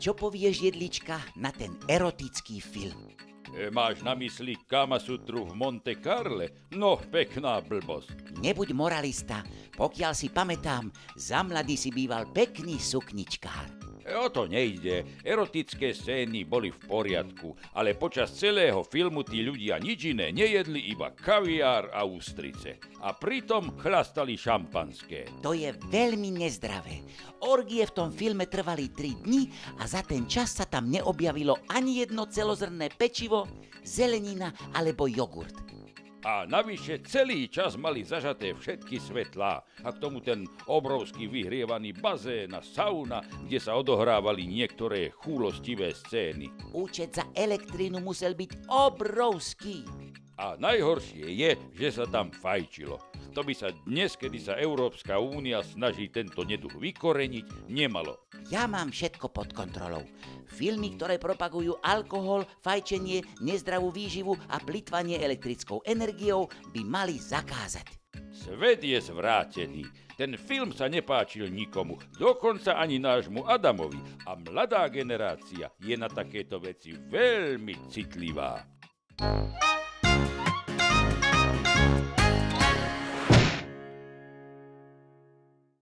čo povieš, jedlička, na ten erotický film? Máš na mysli Kamasutru v Monte Carle? No, pekná blbosť. Nebuď moralista, pokiaľ si pamätám, za mladý si býval pekný sukničkár. O to nejde. Erotické scény boli v poriadku, ale počas celého filmu tí ľudia nič iné nejedli, iba kaviár a ústrice. A pritom chlastali šampanské. To je veľmi nezdravé. Orgie v tom filme trvali 3 dni a za ten čas sa tam neobjavilo ani jedno celozrnné pečivo, zelenina alebo jogurt. A navyše celý čas mali zažaté všetky svetlá a k tomu ten obrovský vyhrievaný bazén a sauna, kde sa odohrávali niektoré chúlostivé scény. Účet za elektrínu musel byť obrovský. A najhoršie je, že sa tam fajčilo. To by sa dnes, kedy sa Európska únia snaží tento neduch vykoreniť, nemalo. Ja mám všetko pod kontrolou. Filmy, ktoré propagujú alkohol, fajčenie, nezdravú výživu a plytvanie elektrickou energiou, by mali zakázať. Svet je zvrátený. Ten film sa nepáčil nikomu, dokonca ani nášmu Adamovi. A mladá generácia je na takéto veci veľmi citlivá.